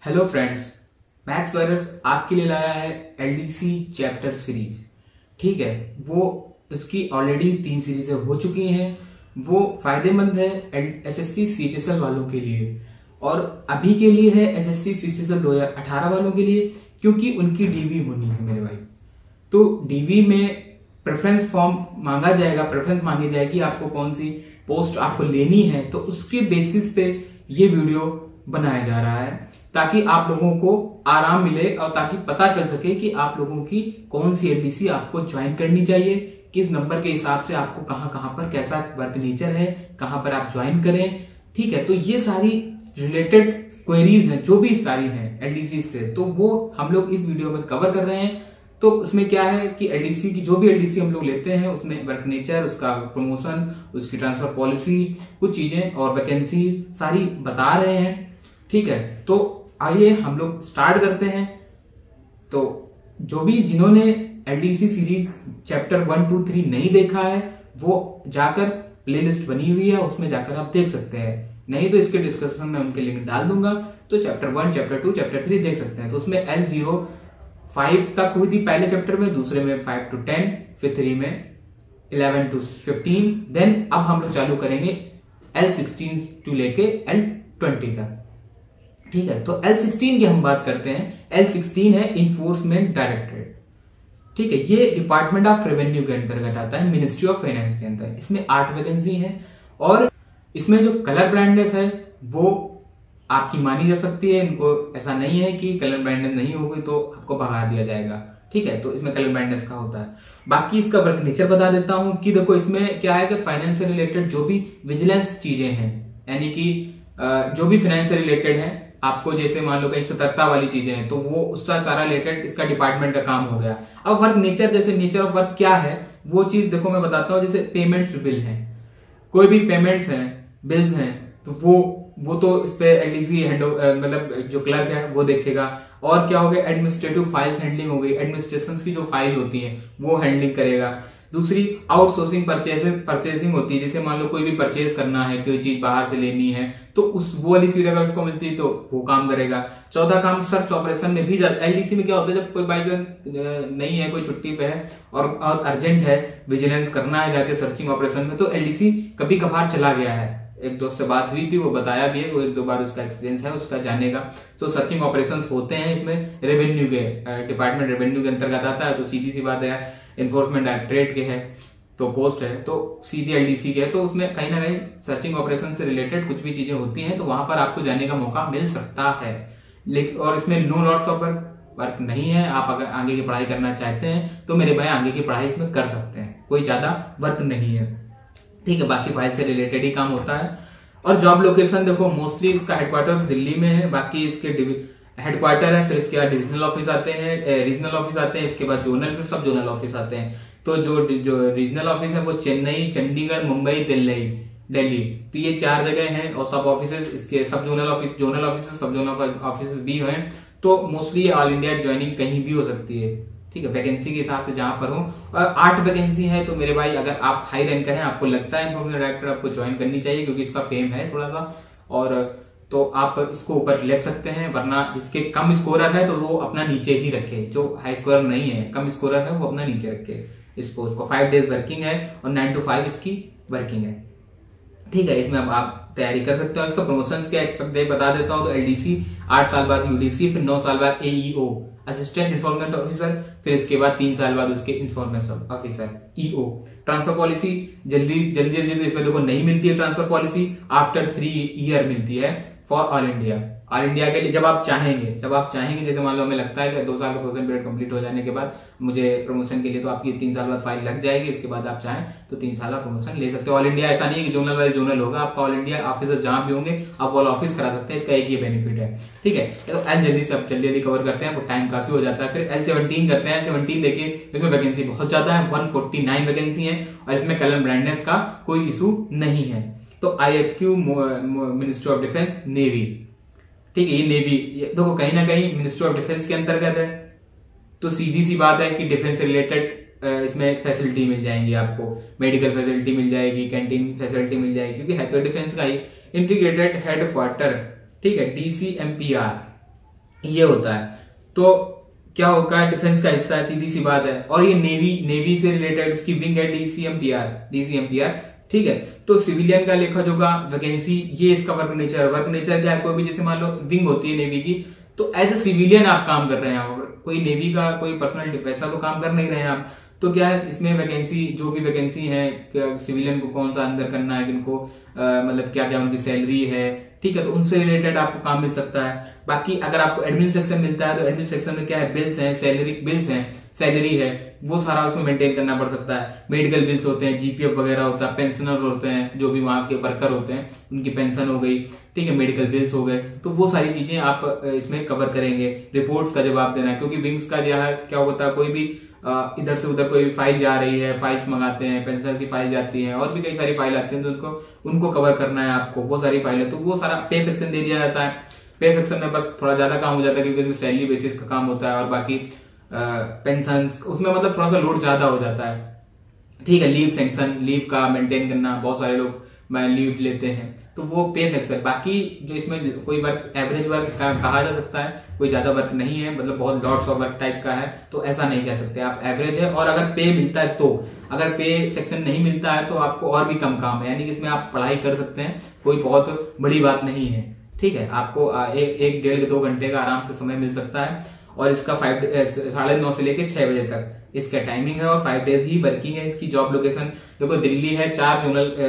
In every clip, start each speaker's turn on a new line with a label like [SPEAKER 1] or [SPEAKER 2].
[SPEAKER 1] Hello friends, maths learners आपके लिए लाया है एलडीसी चैप्टर सीरीज। ठीक है, वो उसकी ऑलरेडी 3 सीरीजें हो चुकी हैं। वो फायदेमंद है एसएससी सीएचएसएल वालों के लिए और अभी के लिए है एसएससी सीएचएसएल 2018 वालों के लिए, क्योंकि उनकी डीवी होनी है मेरे भाई। तो डीवी में प्रेफरेंस फॉर्म मांगा जाएगा, प्रेफरेंस मांगी जाएगी आपको कौन सी पोस्ट आपको लेनी है, तो उसके बेसिस पे ये वीडियो बनाया जा रहा है ताकि आप लोगों को आराम मिले और ताकि पता चल सके कि आप लोगों की कौन सी एलडीसी आपको ज्वाइन करनी चाहिए, किस नंबर के हिसाब से आपको कहां कहां पर कैसा वर्क नेचर है, कहां पर आप ज्वाइन करें। ठीक है, तो ये सारी रिलेटेड क्वेरीज हैं जो भी सारी हैं एलडीसी से, तो वो हम लोग इस वीडियो में कवर कर रहे हैं। तो उसमें क्या है कि एलडीसी की जो भी एलडीसी हम लोग लेते हैं उसमें वर्क नेचर, उसका प्रमोशन, उसकी ट्रांसफर पॉलिसी, कुछ चीजें और वैकेंसी सारी बता रहे हैं। ठीक है, तो आइए हम लोग स्टार्ट करते हैं। तो जो भी जिन्होंने एलडीसी सीरीज चैप्टर 1, 2, 3 नहीं देखा है वो जाकर प्लेलिस्ट बनी हुई है, उसमें जाकर आप देख सकते हैं। नहीं तो इसके डिस्कशन में उनके लिंक डाल दूंगा, तो चैप्टर 1, चैप्टर 2, चैप्टर 3 देख सकते हैं। तो उसमें L05 तक हुई थी पहले चैप्टर में, दूसरे में 5 to 10, फिर 3 में 11 to 15। देन अब हम लोग चालू करेंगे L16 टू लेके L20 तक। ठीक है, तो L16 की हम बात करते हैं। L16 है इन्फोर्समेंट डायरेक्टरेट। ठीक है, ये डिपार्टमेंट ऑफ रेवेन्यू के अंतर्गत आता है, मिनिस्ट्री ऑफ फाइनेंस के अंदर। इसमें 8 वैकेंसी है और इसमें जो कलर ब्राइंडनेस है वो आपकी मानी जा सकती है। इनको ऐसा नहीं है कि कलर ब्राइंडनेस नहीं होगी तो आपको भगा दिया जाएगा। ठीक है, तो इसमें कलर ब्राइंडनेस का होता है। बाकी इसका वर्क नेचर बता देता हूं कि देखो इसमें क्या है कि फाइनेंस से रिलेटेड जो भी विजिलेंस चीजें हैं, यानी कि जो भी फाइनेंस से रिलेटेड है, आपको जैसे मान लो कहीं सतर्कता वाली चीजें हैं तो वो उसका सारा रिलेटेड इसका डिपार्टमेंट का काम हो गया। अब वर्क नेचर, जैसे नेचर ऑफ वर्क क्या है वो चीज देखो मैं बताता हूँ। जैसे पेमेंट्स बिल है, कोई भी पेमेंट्स हैं, बिल्स हैं, तो वो तो इस पे एलडीसी मतलब जो क्लर्क है वो देखेगा। और क्या हो गया, एडमिनिस्ट्रेटिव फाइल्स हैंडलिंग हो गई, एडमिनिस्ट्रेशन की जो फाइल होती है वो हैंडलिंग करेगा। दूसरी आउटसोर्सिंग परचेसिंग होती है, जैसे मान लो कोई भी परचेज करना है, कोई चीज बाहर से लेनी है तो वो वाली सीट अगर उसको मिलती है तो वो काम करेगा। चौथा काम सर्च ऑपरेशन में भी एलडीसी में क्या होता है, जब कोई बाई चांस नहीं है, कोई छुट्टी पे है और अर्जेंट है, विजिलेंस करना है जाके सर्चिंग ऑपरेशन में, तो एलडीसी कभी कभार चला गया है। एक दोस्त से बात हुई थी, वो बताया भी है, वो 1-2 बार उसका एक्सपीरियंस है, उसका जानेगा। तो सर्चिंग ऑपरेशंस होते हैं इसमें, रेवेन्यू के डिपार्टमेंट रेवेन्यू के अंतर्गत आता है। तो सीधी सी बात है, इन्फोर्समेंट डायरेक्टरेट के है तो पोस्ट है, तो सीधी एलडीसी के है, तो उसमें कहीं ना कहीं सर्चिंग ऑपरेशन से रिलेटेड कुछ भी चीजें होती हैं, तो वहां पर आपको जाने का मौका मिल सकता है। लेकिन और इसमें नो लॉट्स ऑफ वर्क नहीं है। आप अगर आगे की पढ़ाई करना चाहते हैं तो मेरे भाई आगे की पढ़ाई इसमें कर सकते हैं, कोई ज्यादा वर्क नहीं है। ठीक है, बाकी फाइल से रिलेटेड ही काम होता है। और जॉब लोकेशन देखो, मोस्टली इसका हेडक्वार्टर दिल्ली में है, बाकी इसके हेडक्वार्टर है, फिर इसके बाद डिविजनल ऑफिस आते हैं, रीजनल ऑफिस आते हैं, इसके बाद जोनल, फिर सब जोनल ऑफिस आते हैं। तो जो रीजनल ऑफिस है वो चेन्नई, चंडीगढ़, मुंबई, दिल्ली, तो ये 4 जगह हैं। और सब ऑफिस इसके सब जोनल ऑफिस सब जोनल ऑफिस भी हैं। तो मोस्टली ऑल इंडिया ज्वाइनिंग कहीं भी हो सकती है। ठीक है, वैकेंसी के हिसाब से जहां पर हो। और 8 वैकेंसी है, तो मेरे भाई अगर आप हाई रैंकर हैं, आपको लगता है इन्फॉर्मेशन डायरेक्टर आपको ज्वाइन करनी चाहिए क्योंकि इसका फेम है थोड़ा सा, और तो आप इसको ऊपर ले सकते हैं। वरना जिसके कम स्कोरर है तो वो अपना नीचे ही रखे, जो हाई स्कोरर नहीं है, कम स्कोरर है, वो अपना नीचे रखे इस पोस्ट को। 5 days वर्किंग है और 9 to 5 इसकी वर्किंग है। ठीक है, इसमें अब आप तैयारी कर सकते हो। इसका प्रमोशंस क्या एक्सपेक्ट बता देता हूं। तो एलडीसी 8 साल बाद यूडीसी, फिर 9 साल बाद एईओ असिस्टेंट इन्फॉर्मेशन ऑफिसर, फिर इसके बाद 3 साल बाद उसके information officer EO. Transfer policy जल्दी तो इसमें देखो नहीं मिलती है ट्रांसफर पॉलिसी, आफ्टर 3 year मिलती है फॉर ऑल इंडिया के लिए। जब आप चाहेंगे, जैसे मान लो हमें लगता है कि 2 साल का प्रोसेस पीरियड कंप्लीट हो जाने के बाद मुझे प्रमोशन के लिए, तो आपकी 3 साल बाद फाइल लग जाएगी। इसके बाद आप चाहें तो 3 साल का प्रमोशन ले सकते हो। ऑल इंडिया ऐसा नहीं है कि जोनल वाइज जोनल होगा, आपका ऑल इंडिया ऑफिसर जहां भी होंगे आप ऑल ऑफिस करा सकते हैं। इसका एक ये बेनिफिट है। ठीक है, तो एल जल्दी कवर करते हैं, टाइम काफी हो जाता है। फिर L17 करते हैं। L17 देखिए, इसमें वैकेंसी बहुत ज्यादा है, 149 वैकेंसी है और इसमें कलर ब्रांडनेस का कोई इशू नहीं है। तो IHQ ministry of defence navy. ठीक है, ये नेवी देखो कहीं ना कहीं मिनिस्ट्री ऑफ डिफेंस के अंतर्गत है, तो सीधी सी बात है कि डिफेंस से रिलेटेड इसमें फैसिलिटी मिल जाएंगी आपको, मेडिकल फैसिलिटी मिल जाएगी, कैंटीन फैसिलिटी मिल जाएगी, क्योंकि है तो डिफेंस का ही। इंटीग्रेटेड हेडक्वार्टर, ठीक है, DCMPR, ये होता है। तो क्या होगा, डिफेंस का हिस्सा है, सीधी सी बात है। और ये नेवी से रिलेटेड इसकी विंग है डीसीएमपीआर, ठीक है। तो सिविलियन का लेखा जोखा वैकेंसी, ये इसका वर्क नेचर क्या है, कोई भी जैसे मान लो विंग होती है नेवी की, तो एज ए सिविलियन आप काम कर रहे हैं, कोई नेवी का कोई पर्सनल वैसा तो काम कर नहीं रहे हैं आप। तो क्या है इसमें वैकेंसी, जो भी वैकेंसी है, सिविलियन को कौन सा अंदर करना है, किनको मतलब क्या क्या उनकी सैलरी है, ठीक है, तो उनसे रिलेटेड आपको काम मिल सकता है। बाकी अगर आपको एडमिन सेक्शन मिलता है तो एडमिन सेक्शन में क्या है, बिल्स हैं, सैलरी है, वो सारा उसमें मेंटेन करना पड़ सकता है। मेडिकल बिल्स होते हैं, जीपीएफ वगैरह होता है, पेंशनर होते हैं, जो भी वहां के वर्कर होते हैं उनकी पेंशन हो गई, ठीक है, मेडिकल बिल्स हो गए, तो वो सारी चीजें आप इसमें कवर करेंगे। रिपोर्ट्स का जवाब देना है, क्योंकि विंग्स का जो है क्या होता है, कोई भी इधर से उधर कोई फाइल जा रही है, फाइल्स मंगाते हैं, पेंशन की फाइल जाती है, और भी कई सारी फाइल आती है, तो उनको कवर करना है आपको, वो सारी फाइलें, तो वो सारा पे सेक्शन दे दिया जाता है। पे सेक्शन में बस थोड़ा ज्यादा काम हो जाता है, क्योंकि उसमें सैलरी बेसिस का काम होता है, और बाकी पेंशन उसमें मतलब थोड़ा सा लोड ज्यादा हो जाता है, ठीक है। लीव सेक्शन, लीव का मेंटेन करना, बहुत सारे लोग लीव लेते हैं, तो वो पे सेक्शन। बाकी जो इसमें कोई वर्क एवरेज वर्क कहा जा सकता है, कोई ज्यादा वर्क नहीं है, मतलब बहुत लॉट्स ऑफ वर्क टाइप का है, तो ऐसा नहीं कह सकते आप, एवरेज है। और अगर पे मिलता है तो, अगर पे सेक्शन नहीं मिलता है तो आपको और भी कम काम है, यानी कि इसमें आप पढ़ाई कर सकते हैं, कोई बहुत बड़ी बात नहीं है, ठीक है। आपको एक 1.5-2 घंटे का आराम से समय मिल सकता है, और इसका 9:30 से लेके 6 बजे तक इसका टाइमिंग है, और 5 डेज ही वर्किंग है। इसकी जॉब लोकेशन देखो दिल्ली है, 4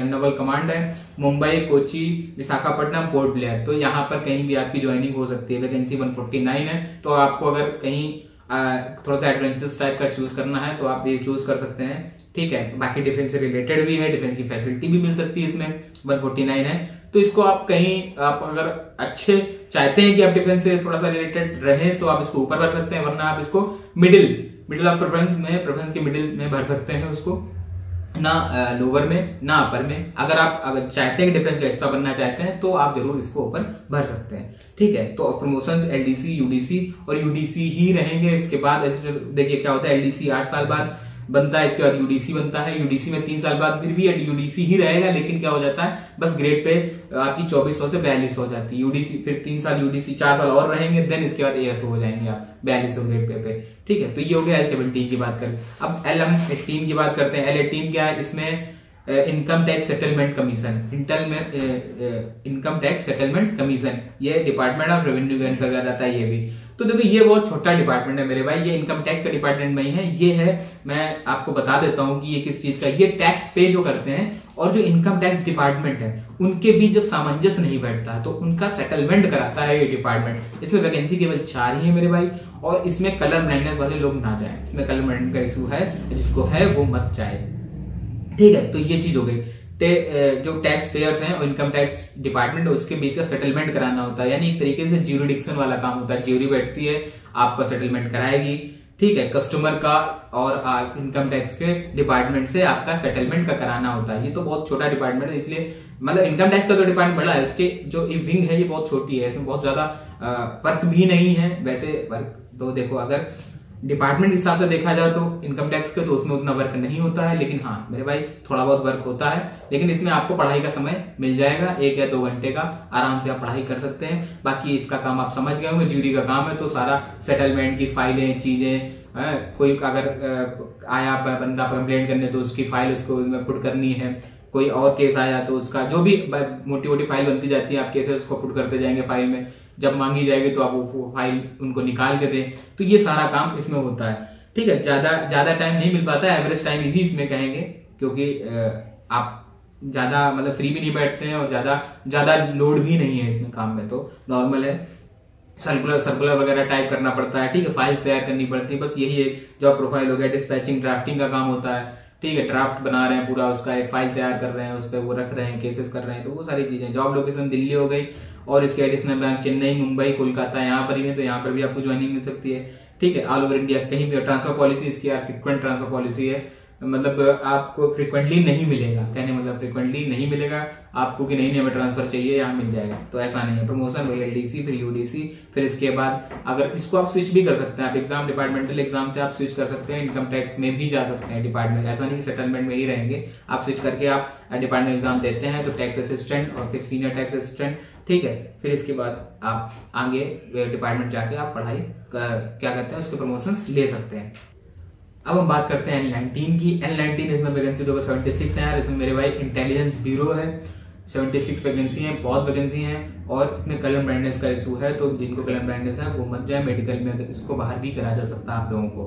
[SPEAKER 1] नवल कमांड है, मुंबई, कोची, विशाखापट्टनम, पोर्ट ब्लेयर, तो यहाँ पर कहीं भी आपकी ज्वाइनिंग हो सकती है। वैकेंसी 149 है, तो आपको अगर कहीं थोड़ा सा एडवेंचरस टाइप का चूज करना है तो आप ये चूज कर सकते हैं, ठीक है। बाकी डिफेंस से रिलेटेड भी है, डिफेंस की फैसिलिटी भी मिल सकती है इसमें, 149 है, तो इसको आप कहीं, आप अगर अच्छे चाहते हैं कि आप डिफेंस से थोड़ा सा रिलेटेड रहें, तो आप इसको ऊपर भर सकते हैं, वरना आप इसको मिडिल ऑफ प्रेफरेंस के मिडिल में भर सकते हैं उसको, ना लोअर में ना अपर में। अगर चाहते हैं कि डिफेंस का हिस्सा बनना चाहते हैं तो आप जरूर इसको ऊपर भर सकते हैं, ठीक है। तो प्रमोशंस एलडीसी, यूडीसी और यूडीसी ही रहेंगे। इसके बाद ऐसे देखिए क्या होता है, एलडीसी 8 साल बाद बनता है, इसके बाद यूडीसी बनता है, यूडीसी में 3 साल बाद फिर भी यूडीसी ही रहेगा, लेकिन क्या हो जाता है, बस ग्रेड पे आपकी 2400 से 4200 हो जाती है यूडीसी, फिर 3 साल यूडीसी, 4 साल और रहेंगे, देन इसके बाद एएसओ हो जाएंगे आप 4200 ग्रेड पे, ठीक है। तो ये हो गया L17 की बात करें। अब L18 की बात करते हैं। L18 क्या है, इसमें income tax settlement commission, income tax settlement commission, ये डिपार्टमेंट ऑफ रेवेन्यू के अंतर्गत आता है। ये भी तो देखो ये बहुत छोटा डिपार्टमेंट है मेरे भाई, ये इनकम टैक्स के डिपार्टमेंट में ही है। ये है, मैं आपको बता देता हूं कि ये किस चीज का, ये टैक्स पे जो करते हैं, और जो इनकम टैक्स डिपार्टमेंट है उनके बीच जब सामंजस्य नहीं बैठता है तो उनका सेटलमेंट कराता है ये डिपार्टमेंट। इसमें वैकेंसी केवल 4 ही है मेरे भाई, और इसमें कलर ब्लाइंडनेस वाले लोग ना जाए, इसमें कलर ब्लाइंडनेस का इशू है, जिसको है वो मत जाए, ठीक है। तो ये चीज हो गई। जो टैक्स पेयर्स हैं और इनकम टैक्स डिपार्टमेंट, उसके बीच का सेटलमेंट कराना होता है, यानी एक तरीके से ज्यूरिडिक्शन वाला काम होता है। ज्यूरी बैठती है, आपका सेटलमेंट कराएगी, ठीक है, कस्टमर का और इनकम टैक्स के डिपार्टमेंट से आपका सेटलमेंट का कराना होता है। ये तो बहुत छोटा डिपार्टमेंट है, इसलिए मतलब इनकम टैक्स का तो डिपार्टमेंट बड़ा है, उसके जो विंग है ये बहुत छोटी है, इसमें बहुत ज्यादा वर्क भी नहीं है। वैसे वर्क तो देखो, अगर डिपार्टमेंट के हिसाब से देखा जाए तो इनकम टैक्स के तो उसमें उतना वर्क नहीं होता है, लेकिन हाँ मेरे भाई थोड़ा बहुत वर्क होता है, लेकिन इसमें आपको पढ़ाई का समय मिल जाएगा, 1 या 2 घंटे का आराम से आप पढ़ाई कर सकते हैं। बाकी इसका काम आप समझ गए होंगे, ज्यूरी का काम है, तो सारा सेटलमेंट की फाइलें, चीजें, कोई अगर आया बंदा कंप्लेंट करने तो उसकी फाइल उसको पुट करनी है, कोई और केस आया तो उसका जो भी मोटी मोटी फाइल बनती जाती है, आप केसेस उसको पुट करते जाएंगे फाइल में, जब मांगी जाएगी तो आप वो फाइल उनको निकाल के दें, तो ये सारा काम इसमें होता है, ठीक है। ज्यादा टाइम नहीं मिल पाता है, एवरेज टाइम ही इसमें कहेंगे, क्योंकि आप ज्यादा मतलब फ्री भी नहीं बैठते हैं और ज्यादा लोड भी नहीं है इसमें काम में, तो नॉर्मल है। सर्कुलर वगैरह टाइप करना पड़ता है, ठीक है, फाइल्स तैयार करनी पड़ती है, बस यही है। जॉब प्रोफाइल हो गया, डिस्पैचिंग, ड्राफ्टिंग का काम होता है, ठीक है, ड्राफ्ट बना रहे हैं पूरा, उसका एक फाइल तैयार कर रहे हैं, उस पर वो रख रहे हैं, केसेस कर रहे हैं, तो वो सारी चीजें। जॉब लोकेशन दिल्ली हो गई, और इसके एडिशनल ब्रांच चेन्नई, मुंबई, कोलकाता, यहाँ पर ही है, तो यहाँ पर भी आपको ज्वाइनिंग मिल सकती है, ठीक है। ऑल ओवर इंडिया कहीं भी। ट्रांसफर पॉलिसी इसकी यार फ्रीक्वेंट ट्रांसफर पॉलिसी है, मतलब आपको फ्रिक्वेंटली नहीं मिलेगा, कहने मतलब फ्रिक्वेंटली नहीं मिलेगा आपको कि नहीं हमें ट्रांसफर चाहिए यहाँ मिल जाएगा, तो ऐसा नहीं है। प्रमोशन वही एलडीसी फिर यूडीसी, फिर इसके बाद अगर इसको आप स्विच भी कर सकते हैं, आप एग्जाम डिपार्टमेंटल एग्जाम से आप स्विच कर सकते हैं, इनकम टैक्स में भी जा सकते हैं डिपार्टमेंट, ऐसा नहीं सेटलमेंट में ही रहेंगे, आप स्विच करके आप डिपार्टमेंट एग्जाम देते हैं तो टैक्स असिस्टेंट और फिर सीनियर टैक्स असिस्टेंट, ठीक है। फिर इसके बाद आप आगे डिपार्टमेंट जाके आप पढ़ाई क्या करते हैं उसके प्रमोशंस ले सकते हैं। अब हम बात करते हैं N19 की। N19 इसमें वैकेंसी 76 है यार, इसमें मेरे भाई इंटेलिजेंस ब्यूरो है, 76 वैकेंसी है, बहुत वैकेंसी है। और इसमें कलर ब्लाइंडनेस का इशू है, तो जिनको कलर ब्लाइंडनेस है वो मत जाए मेडिकल में, अगर इसको बाहर भी करा जा सकता है आप लोगों को।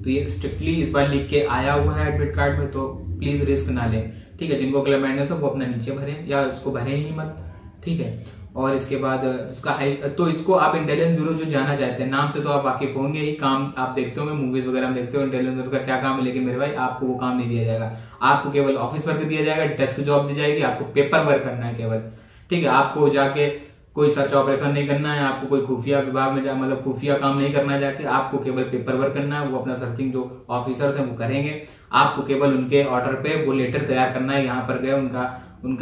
[SPEAKER 1] तो ये स्ट्रिक्टली इस बार लिख के आया हुआ है एडमिट कार्ड में, तो प्लीज रिस्क ना लें, ठीक है। जिनको कलर ब्लाइंडनेस है वो अपना नीचे भरें या उसको भरें ही मत, ठीक है। और इसके बाद इसका तो इसको आप इंटेलिजेंस ब्यूरो जो जाना चाहते हैं, नाम से तो आप वाकिफ होंगे ही, काम आप देखते होंगे मूवीज वगैरह में देखते हो इंटेलिजेंस ब्यूरो का क्या काम है, लेकिन मेरे भाई आपको वो काम नहीं दिया जाएगा, आपको केवल ऑफिस वर्क दिया जाएगा, डेस्क जॉब दी जाएगी, आपको पेपर वर्क करना है केवल, ठीक है। आपको जाके कोई सर्च ऑपरेशन नहीं करना है, आपको कोई खुफिया विभाग में मतलब खुफिया काम नहीं करना है जाके, आपको केवल पेपर वर्क करना है, वो अपना सर्चिंग जो ऑफिसर्स हैं वो करेंगे, आपको केवल उनके ऑर्डर पे वो लेटर तैयार करना है, यहाँ पर गए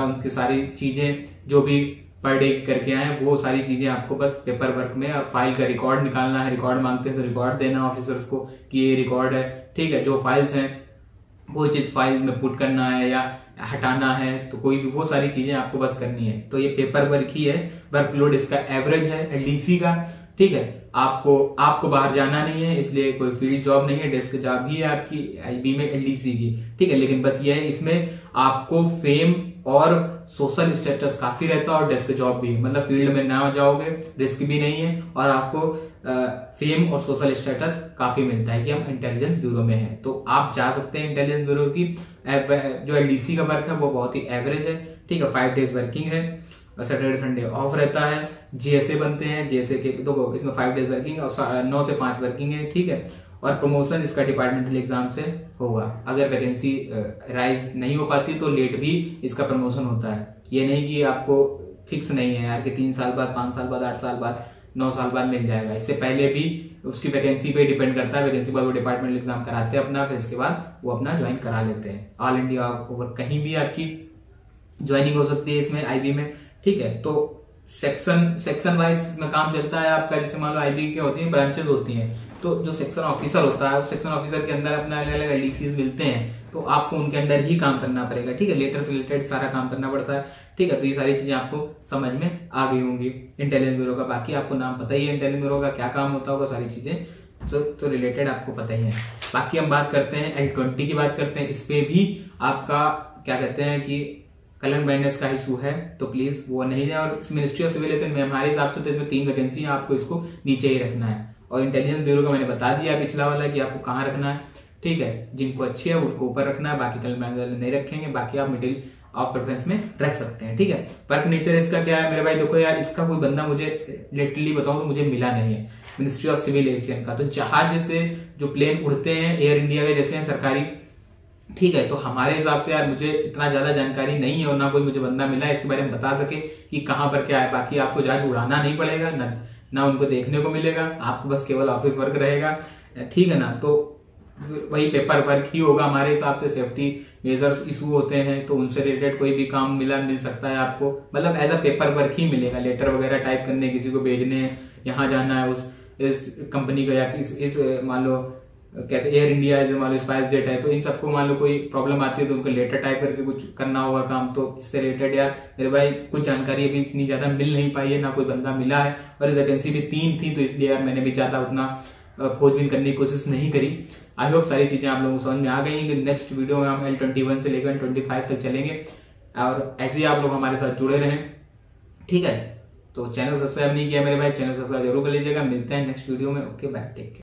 [SPEAKER 1] उनकी सारी चीजें जो भी पर डे करके आए वो सारी चीजें आपको बस पेपर वर्क में, और फाइल का रिकॉर्ड निकालना है, रिकॉर्ड मांगते हैं तो रिकॉर्ड देना ऑफिसर्स को कि ये रिकॉर्ड है, ठीक है। जो फाइल्स हैं वो चीज फाइल में पुट करना है या हटाना है, तो कोई भी वो सारी चीजें आपको बस करनी है। तो ये पेपर वर्क ही है, वर्कलोड इसका एवरेज है एलडीसी का, ठीक है। आपको बाहर जाना नहीं है, इसलिए कोई फील्ड जॉब नहीं है, डेस्क जॉब ही है आपकी आईबी में एलडीसी की, ठीक है। लेकिन बस ये है इसमें आपको फेम और सोशल स्टेटस काफी रहता है और डेस्क जॉब भी, मतलब फील्ड में ना जाओगे, रिस्क भी नहीं है, और आपको फेम और सोशल स्टेटस काफी मिलता है कि हम इंटेलिजेंस ब्यूरो में हैं, तो आप जा सकते हैं इंटेलिजेंस ब्यूरो की। जो एलडीसी का वर्क है वो बहुत ही एवरेज है, ठीक है। 5 डेज वर्किंग है, सैटरडे संडे ऑफ रहता है, जीएसए बनते हैं, जीएसए के देखो इसमें 5 डेज वर्किंग और 9 से 5 वर्किंग है, ठीक है। और प्रमोशन इसका डिपार्टमेंटल एग्जाम से होगा, अगर वैकेंसी राइज नहीं हो पाती तो लेट भी इसका प्रमोशन होता है। ये नहीं कि आपको फिक्स नहीं है यार कि 3 साल बाद, 5 साल बाद, 8 साल बाद, 9 साल बाद मिल जाएगा, इससे पहले भी उसकी वैकेंसी पे डिपेंड करता है। वैकेंसी बाद वो डिपार्टमेंटल एग्जाम कराते हैं अपना, फिर इसके बाद वो अपना ज्वाइन करा लेते हैं। ऑल इंडिया ओवर कहीं भी आपकी ज्वाइनिंग हो सकती है इसमें आईबी में, ठीक है। तो सेक्शन वाइज में काम चलता है आपका, जैसे मान लो आईबी के होती है ब्रांचेस होती हैं, तो जो सेक्शन ऑफिसर होता है, सेक्शन ऑफिसर के अंदर अपने अलग अलग एलडीसीज मिलते हैं, तो आपको उनके अंदर ही काम करना पड़ेगा, ठीक है। लेटर से रिलेटेड सारा काम करना पड़ता है, ठीक है। तो ये सारी चीजें आपको समझ में आ गई होंगी इंटेलिजेंस ब्यूरो का। बाकी आपको नाम पता ही है इंटेलिजेंस ब्यूरो का क्या काम होता होगा, सारी चीजें तो रिलेटेड आपको पता ही है। बाकी हम बात करते हैं L20 की बात करते हैं, इस पे भी आपका क्या कहते हैं कि कलर ब्लाइंडनेस का इशू है, तो प्लीज वो नहीं जाए। और मिनिस्ट्री ऑफ सिविल में हमारे हिसाब से तो इसमें 3 वैकेंसी है, आपको इसको नीचे ही रखना है। और इंटेलिजेंस ब्यूरो का मैंने बता दिया पिछला वाला कि आपको कहाँ रखना है, ठीक है। जिनको अच्छी है उनको ऊपर रखना है, बाकी कलर ब्लाइंडनेस नहीं रखेंगे, बाकी आप मिडिल ऑफ प्रेफरेंस में रख सकते हैं, ठीक है। वर्क नेचर इसका क्या है मेरे भाई, देखो यार इसका कोई बंदा मुझे लिटरली बताऊं तो मुझे मिला नहीं है मिनिस्ट्री ऑफ सिविल एविएशन का। तो जहाज जैसे जो प्लेन उड़ते हैं एयर इंडिया के जैसे हैं सरकारी, ठीक है। तो हमारे हिसाब से यार मुझे इतना ज्यादा जानकारी नहीं है और ना कोई मुझे बंदा मिला है इसके बारे में बता सके कि कहाँ पर क्या है। बाकी आपको जहाज उड़ाना नहीं पड़ेगा, ना उनको देखने को मिलेगा, आपको बस केवल ऑफिस वर्क रहेगा, ठीक है ना। तो वही पेपर वर्क ही होगा हमारे हिसाब से। सेफ्टी मेजर्स इशू होते हैं तो उनसे रिलेटेड कोई भी काम मिल सकता है आपको, मतलब एज अ पेपर वर्क ही मिलेगा। लेटर वगैरह टाइप करने, किसी को भेजने, यहाँ जाना है इस कंपनी का, या इस मान लो कहते एयर इंडिया जो मान लो स्पाइस जेट है, तो इन सबको मान लो कोई प्रॉब्लम आती है तो उनको लेटर टाइप करके कुछ करना होगा काम। तो इससे रिलेटेड यार मेरे भाई कुछ जानकारी अभी इतनी ज्यादा मिल नहीं पाई है, ना कोई बंदा मिला है, और वैकेंसी भी 3 थी, तो इसलिए यार मैंने भी ज्यादा उतना खोजबीन करने की कोशिश नहीं करी। आई होप सारी चीजें आप लोगों को समझ में आ गई कि नेक्स्ट वीडियो में हम L21 से लेकर L25 तक चलेंगे, और ऐसे ही आप लोग हमारे साथ जुड़े रहें, ठीक है। तो चैनल सब्सक्राइब नहीं किया मेरे भाई, चैनल सब्सक्राइब जरूर कर लीजिएगा। मिलते हैं नेक्स्ट वीडियो में, ओके बाय, टेक केयर।